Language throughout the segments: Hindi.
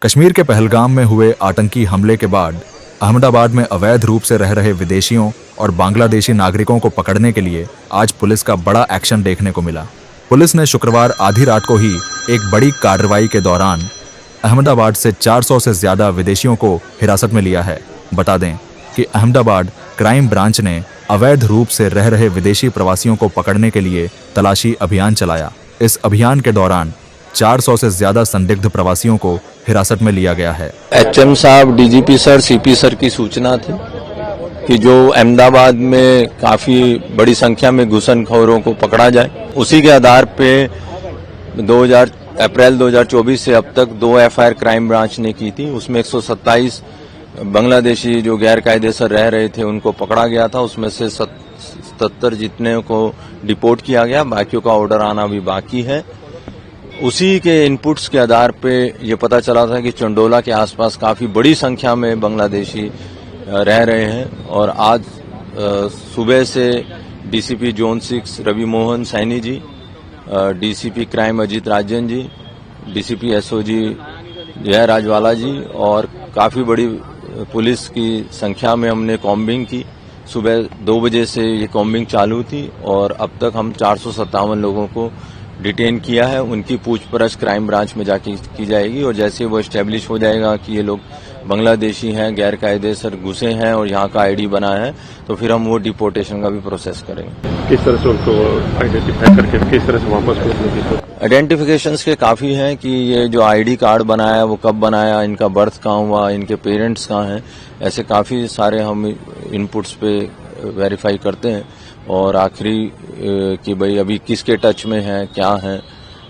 कश्मीर के पहलगाम में हुए आतंकी हमले के बाद अहमदाबाद में अवैध रूप से रह रहे विदेशियों और बांग्लादेशी नागरिकों को पकड़ने के लिए आज पुलिस का बड़ा एक्शन देखने को मिला। पुलिस ने शुक्रवार आधी रात को ही एक बड़ी कार्रवाई के दौरान अहमदाबाद से 400 से ज्यादा विदेशियों को हिरासत में लिया है। बता दें कि अहमदाबाद क्राइम ब्रांच ने अवैध रूप से रह रहे विदेशी प्रवासियों को पकड़ने के लिए तलाशी अभियान चलाया। इस अभियान के दौरान 400 से ज्यादा संदिग्ध प्रवासियों को हिरासत में लिया गया है। एचएम साहब, डीजीपी सर, सीपी सर की सूचना थी कि जो अहमदाबाद में काफी बड़ी संख्या में घुसनखोरों को पकड़ा जाए। उसी के आधार पे अप्रैल 2024 से अब तक 2 एफआईआर क्राइम ब्रांच ने की थी। उसमें 127 बांग्लादेशी जो गैर कायदेसर रह रहे थे उनको पकड़ा गया था। उसमें से 77 जितने को डिपोर्ट किया गया, बाकियों का ऑर्डर आना भी बाकी है। उसी के इनपुट्स के आधार पे ये पता चला था कि चंडोला के आसपास काफी बड़ी संख्या में बांग्लादेशी रह रहे हैं और आज सुबह से DCP zone 6 Ravi Mohan Saini ji, DCP crime Ajit Rajan ji, DCP SOG जय राजवाला जी और काफी बड़ी पुलिस की संख्या में हमने कॉम्बिंग की। सुबह 2 बजे से ये कॉम्बिंग चालू थी और अब तक हम 457 लोगों को डिटेन किया है। उनकी पूछपरछ क्राइम ब्रांच में जाके की जाएगी और जैसे वो एस्टेब्लिश हो जाएगा कि ये लोग बांग्लादेशी हैं, गैर कायदेसर घुसे हैं और यहाँ का आईडी बना है, तो फिर हम वो डिपोर्टेशन का भी प्रोसेस करेंगे। किस तरह से उनको आइडेंटिफाई करके किस तरह से वापस भेजेंगे? आइडेंटिफिकेशंस के काफी हैं कि ये जो आईडी कार्ड बनाया वो कब बनाया, इनका बर्थ कहाँ हुआ, इनके पेरेंट्स कहाँ हैं, ऐसे काफी सारे हम इनपुट्स पे वेरीफाई करते हैं और आखिरी कि भाई अभी किसके टच में है, क्या है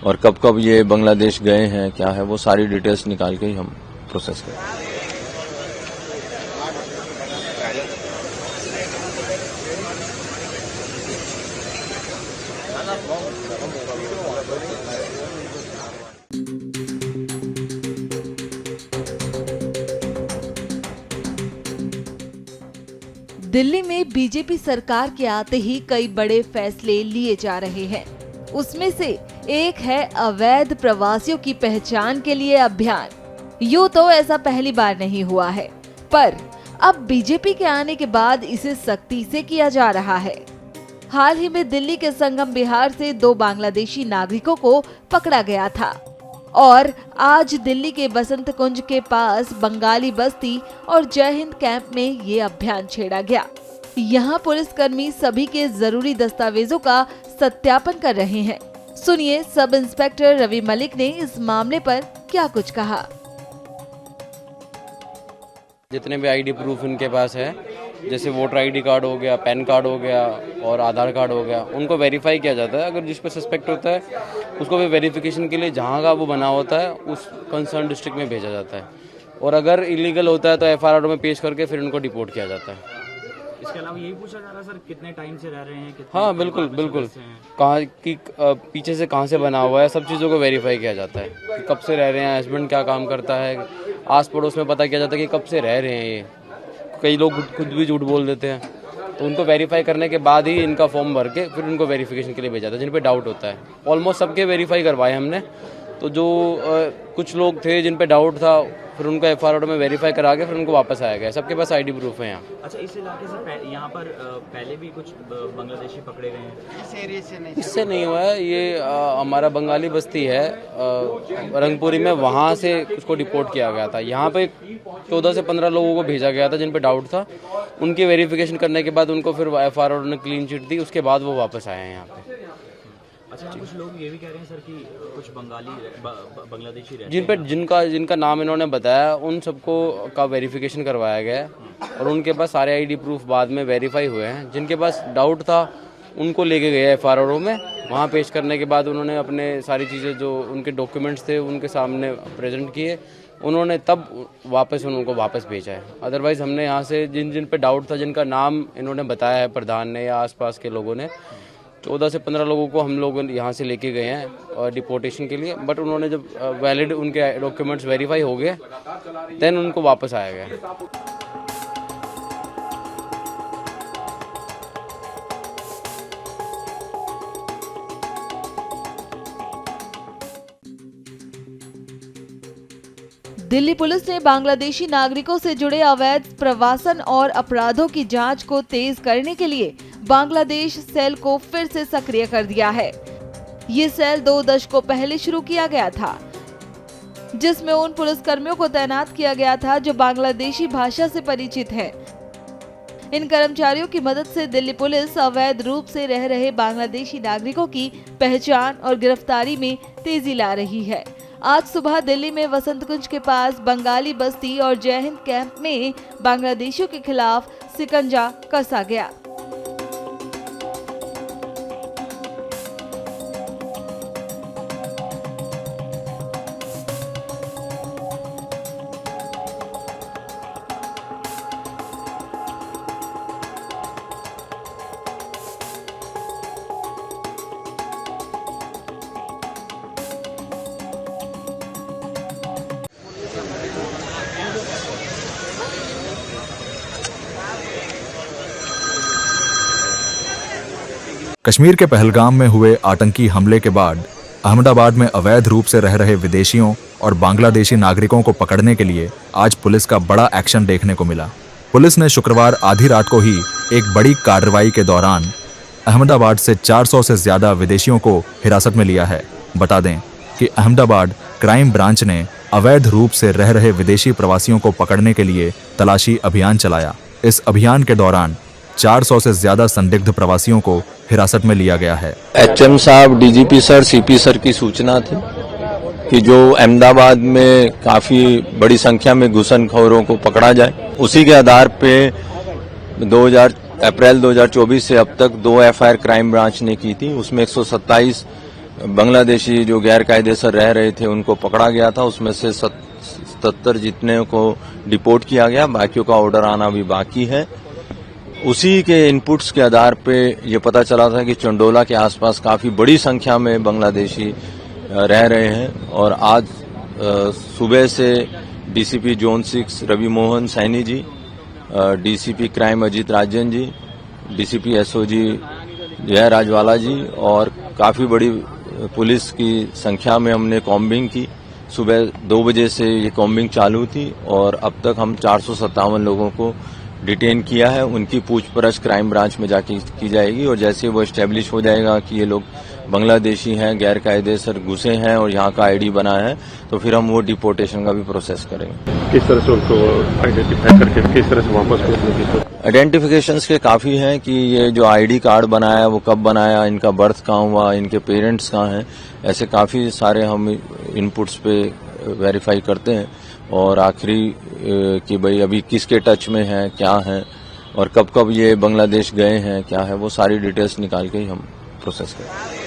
और कब कब ये बांग्लादेश गए हैं, क्या है, वो सारी डिटेल्स निकाल के ही हम प्रोसेस करें। दिल्ली में बीजेपी सरकार के आते ही कई बड़े फैसले लिए जा रहे हैं। उसमें से एक है अवैध प्रवासियों की पहचान के लिए अभियान। यूं तो ऐसा पहली बार नहीं हुआ है, पर अब बीजेपी के आने के बाद इसे सख्ती से किया जा रहा है। हाल ही में दिल्ली के संगम बिहार से 2 बांग्लादेशी नागरिकों को पकड़ा गया था और आज दिल्ली के बसंत कुंज के पास बंगाली बस्ती और जय हिंद कैंप में ये अभियान छेड़ा गया। यहाँ पुलिसकर्मी सभी के जरूरी दस्तावेजों का सत्यापन कर रहे हैं। सुनिए सब इंस्पेक्टर रवि मलिक ने इस मामले पर क्या कुछ कहा। जितने भी आईडी प्रूफ इनके पास है, जैसे वोटर आईडी कार्ड हो गया, पैन कार्ड हो गया और आधार कार्ड हो गया, उनको वेरीफाई किया जाता है। अगर जिस पे सस्पेक्ट होता है उसको भी वेरिफिकेशन के लिए जहाँ का वो बना होता है उस कंसर्न डिस्ट्रिक्ट में भेजा जाता है और अगर इलीगल होता है तो एफआईआर में पेश करके फिर उनको डिपोर्ट किया जाता है। इसके अलावा यही पूछा जा रहा है सर, कितने टाइम से रह रहे हैं, हाँ बिल्कुल बिल्कुल, कहाँ की पीछे से कहाँ से बना हुआ है, सब चीज़ों को वेरीफाई किया जाता है कि कब से रह रहे हैं, हस्बैंड क्या काम करता है, आस पड़ोस में पता किया जाता है कि कब से रह रहे हैं। ये कई लोग खुद भी झूठ बोल देते हैं, तो उनको वेरीफाई करने के बाद ही इनका फॉर्म भर के फिर उनको वेरिफिकेशन के लिए भेजा जाता है जिन पे डाउट होता है। ऑलमोस्ट सबके वेरीफाई करवाए हमने, तो जो कुछ लोग थे जिन पे डाउट था फिर उनको एफआईआर में वेरीफाई करा के फिर उनको वापस आया गया। सबके पास आईडी प्रूफ है यहाँ। अच्छा, इस इलाके से यहाँ पर पहले भी कुछ बांग्लादेशी पकड़े गए हैं? इस एरिया से नहीं? इससे नहीं हुआ है, ये हमारा बंगाली बस्ती है रंगपुरी में, वहाँ से उसको डिपोर्ट किया गया था। यहाँ पे 14 से 15 लोगों को भेजा गया था जिन पे डाउट था, उनकी वेरिफिकेशन करने के बाद उनको फिर एफआईआर ने क्लीन चिट दी, उसके बाद वो वापस आए हैं यहाँ पे। अच्छा, कुछ लोग ये भी कह रहे हैं सर कि कुछ बांग्लादेशी रहते जिन पे जिनका नाम इन्होंने बताया उन सबको का वेरिफिकेशन करवाया गया है और उनके पास सारे आईडी प्रूफ बाद में वेरीफाई हुए हैं। जिनके पास डाउट था उनको लेके गए एफआईआर में, वहाँ पेश करने के बाद उन्होंने अपने सारी चीज़ें जो उनके डॉक्यूमेंट्स थे उनके सामने प्रेजेंट किए, उन्होंने तब वापस उनको वापस भेजा है। अदरवाइज़ हमने यहाँ से जिन पे डाउट था, जिनका नाम इन्होंने बताया है प्रधान ने या आसपास के लोगों ने, 14 से 15 लोगों को हम लोग यहाँ से लेके गए हैं डिपोर्टेशन के लिए, बट उन्होंने जब वैलिड उनके डॉक्यूमेंट्स वेरीफाई हो गए देन उनको वापस आया गया। दिल्ली पुलिस ने बांग्लादेशी नागरिकों से जुड़े अवैध प्रवासन और अपराधों की जांच को तेज करने के लिए बांग्लादेश सेल को फिर से सक्रिय कर दिया है। ये सेल 2 दशकों पहले शुरू किया गया था, जिसमें उन पुलिसकर्मियों को तैनात किया गया था जो बांग्लादेशी भाषा से परिचित हैं। इन कर्मचारियों की मदद से दिल्ली पुलिस अवैध रूप से रह रहे बांग्लादेशी नागरिकों की पहचान और गिरफ्तारी में तेजी ला रही है। आज सुबह दिल्ली में वसंत कुंज के पास बंगाली बस्ती और जय हिंद कैंप में बांग्लादेशियों के खिलाफ शिकंजा कसा गया। कश्मीर के पहलगाम में हुए आतंकी हमले के बाद अहमदाबाद में अवैध रूप से रह रहे विदेशियों और बांग्लादेशी नागरिकों को पकड़ने के लिए आज पुलिस का बड़ा एक्शन देखने को मिला। पुलिस ने शुक्रवार आधी रात को ही एक बड़ी कार्रवाई के दौरान अहमदाबाद से 400 से ज्यादा विदेशियों को हिरासत में लिया है। बता दें कि अहमदाबाद क्राइम ब्रांच ने अवैध रूप से रह रहे विदेशी प्रवासियों को पकड़ने के लिए तलाशी अभियान चलाया। इस अभियान के दौरान 400 से ज्यादा संदिग्ध प्रवासियों को हिरासत में लिया गया है। एचएम साहब, डीजीपी सर, सीपी सर की सूचना थी कि जो अहमदाबाद में काफी बड़ी संख्या में घुसनखोरों को पकड़ा जाए। उसी के आधार पे अप्रैल 2024 से अब तक 2 एफआईआर क्राइम ब्रांच ने की थी। उसमें 127 बांग्लादेशी जो गैर कायदेसर रह रहे थे उनको पकड़ा गया था। उसमें से 77 जितने को डिपोर्ट किया गया, बाकियों का ऑर्डर आना भी बाकी है। उसी के इनपुट्स के आधार पे ये पता चला था कि चंडोला के आसपास काफी बड़ी संख्या में बांग्लादेशी रह रहे हैं और आज सुबह से DCP zone 6 Ravi Mohan Saini ji, DCP crime Ajit Rajan ji, DCP SOG जय राजवाला जी और काफी बड़ी पुलिस की संख्या में हमने कॉम्बिंग की। सुबह 2 बजे से ये कॉम्बिंग चालू थी और अब तक हम 457 लोगों को डिटेन किया है। उनकी पूछपरछ क्राइम ब्रांच में जाके की जाएगी और जैसे वो एस्टेब्लिश हो जाएगा कि ये लोग बांग्लादेशी हैं, गैर कायदेसर घुसे हैं और यहाँ का आईडी बना है, तो फिर हम वो डिपोर्टेशन का भी प्रोसेस करेंगे। किस तरह से उनको आइडेंटिफाई करके किस तरह से वापस भेजने? आइडेंटिफिकेशंस के काफी हैं कि ये जो आईडी कार्ड बनाया वो कब बनाया, इनका बर्थ कहाँ हुआ, इनके पेरेंट्स कहाँ हैं, ऐसे काफी सारे हम इनपुट्स पे वेरीफाई करते हैं और आखिरी कि भाई अभी किसके टच में है, क्या है और कब कब ये बांग्लादेश गए हैं, क्या है, वो सारी डिटेल्स निकाल के ही हम प्रोसेस करें।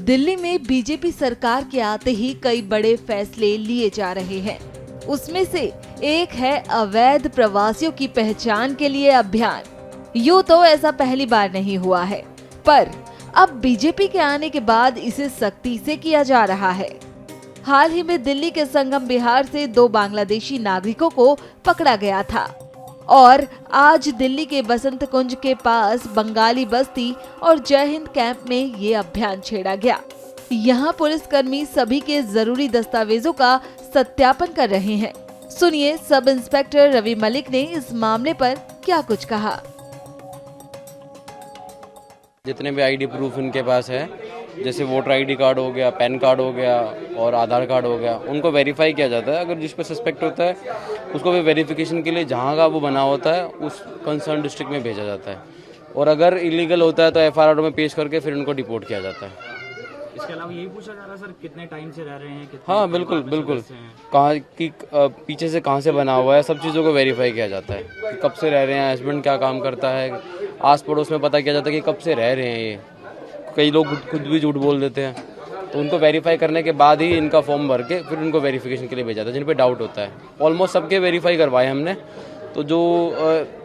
दिल्ली में बीजेपी सरकार के आते ही कई बड़े फैसले लिए जा रहे हैं। उसमें से एक है अवैध प्रवासियों की पहचान के लिए अभियान। यूं तो ऐसा पहली बार नहीं हुआ है, पर अब बीजेपी के आने के बाद इसे सख्ती से किया जा रहा है। हाल ही में दिल्ली के संगम विहार से 2 बांग्लादेशी नागरिकों को पकड़ा गया था और आज दिल्ली के वसंत कुंज के पास बंगाली बस्ती और जय हिंद कैंप में ये अभियान छेड़ा गया। यहाँ पुलिसकर्मी सभी के जरूरी दस्तावेजों का सत्यापन कर रहे हैं। सुनिए सब इंस्पेक्टर रवि मलिक ने इस मामले पर क्या कुछ कहा। जितने भी आईडी प्रूफ इनके पास है, जैसे वोटर आईडी कार्ड हो गया, पैन कार्ड हो गया और आधार कार्ड हो गया, उनको वेरीफाई किया जाता है। अगर जिस पे सस्पेक्ट होता है उसको भी वेरिफिकेशन के लिए जहाँ का वो बना होता है उस कंसर्न डिस्ट्रिक्ट में भेजा जाता है और अगर इलीगल होता है तो एफआईआर में पेश करके फिर उनको डिपोर्ट किया जाता है। इसके अलावा यही पूछा जा रहा है सर, कितने टाइम से रह रहे हैं, हाँ बिल्कुल कहाँ की पीछे से कहाँ से बना हुआ है, सब चीज़ों को वेरीफाई किया जाता है कि कब से रह रहे हैं, हस्बैंड क्या काम करता है, आस पड़ोस में पता किया जाता है कि कब से रह रहे हैं। ये कई लोग खुद भी झूठ बोल देते हैं, तो उनको वेरीफाई करने के बाद ही इनका फॉर्म भर के फिर उनको वेरिफिकेशन के लिए भेजा जाता है जिन पे डाउट होता है। ऑलमोस्ट सबके वेरीफाई करवाए हमने तो जो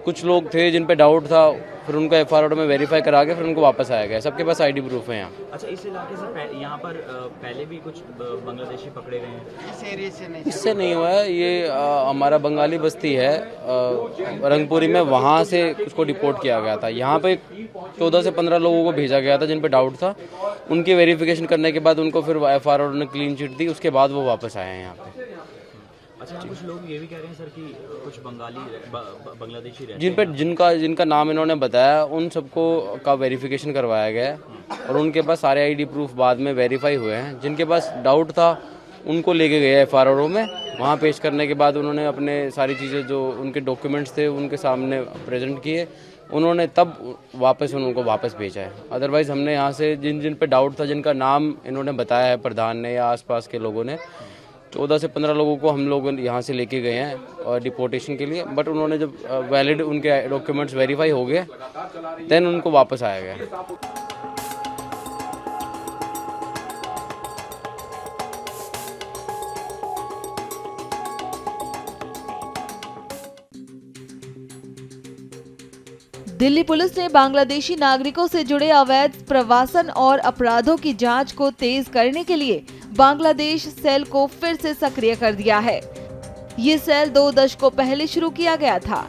कुछ लोग थे जिन पे डाउट था, फिर उनको एफआईआर में वेरीफाई करा के फिर उनको वापस आया गया। सबके पास आईडी प्रूफ है यहाँ। अच्छा, इस इलाके से यहाँ पर पहले भी कुछ बांग्लादेशी पकड़े गए हैं? इस एरिया से नहीं? इससे नहीं हुआ है, ये हमारा बंगाली बस्ती है रंगपुरी में, वहाँ से उसको डिपोर्ट किया गया था। यहाँ पे 14 से 15 लोगों को भेजा गया था जिन पे डाउट था। उनकी वेरिफिकेशन करने के बाद उनको फिर एफआईआर ने क्लीन चिट दी, उसके बाद वो वापस आए हैं यहाँ पे। अच्छा, कुछ लोग ये भी कह रहे हैं सर कि कुछ बांग्लादेशी रहते जिन पे जिनका नाम इन्होंने बताया उन सबको का वेरिफिकेशन करवाया गया है और उनके पास सारे आईडी प्रूफ बाद में वेरीफाई हुए हैं। जिनके पास डाउट था उनको लेके गए एफआईआर में, वहाँ पेश करने के बाद उन्होंने अपने सारी चीज़ें जो उनके डॉक्यूमेंट्स थे उनके सामने प्रेजेंट किए, उन्होंने तब वापस उनको वापस भेजा है। अदरवाइज़ हमने यहाँ से जिन पे डाउट था, जिनका नाम इन्होंने बताया है प्रधान ने या आसपास के लोगों ने, 14 से 15 लोगों को हम लोग यहाँ से लेके गए हैं और डिपोर्टेशन के लिए। बट उन्होंने जब वैलिड उनके डॉक्यूमेंट्स वेरीफाई हो गए देन उनको वापस आया गया। दिल्ली पुलिस ने बांग्लादेशी नागरिकों से जुड़े अवैध प्रवासन और अपराधों की जांच को तेज करने के लिए बांग्लादेश सेल को फिर से सक्रिय कर दिया है। ये सेल 2 दशकों पहले शुरू किया गया था,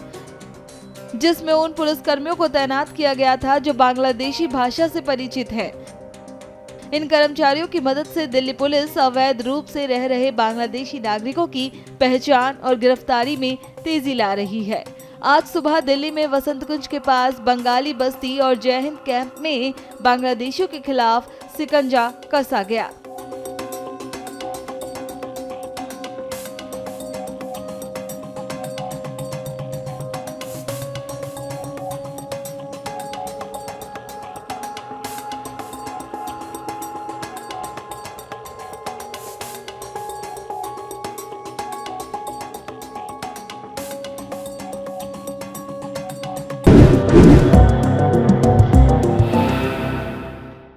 जिसमें उन पुलिसकर्मियों को तैनात किया गया था जो बांग्लादेशी भाषा से परिचित हैं। इन कर्मचारियों की मदद से दिल्ली पुलिस अवैध रूप से रह रहे बांग्लादेशी नागरिकों की पहचान और गिरफ्तारी में तेजी ला रही है। आज सुबह दिल्ली में वसंत कुंज के पास बंगाली बस्ती और जय हिंद कैंप में बांग्लादेशियों के खिलाफ शिकंजा कसा गया।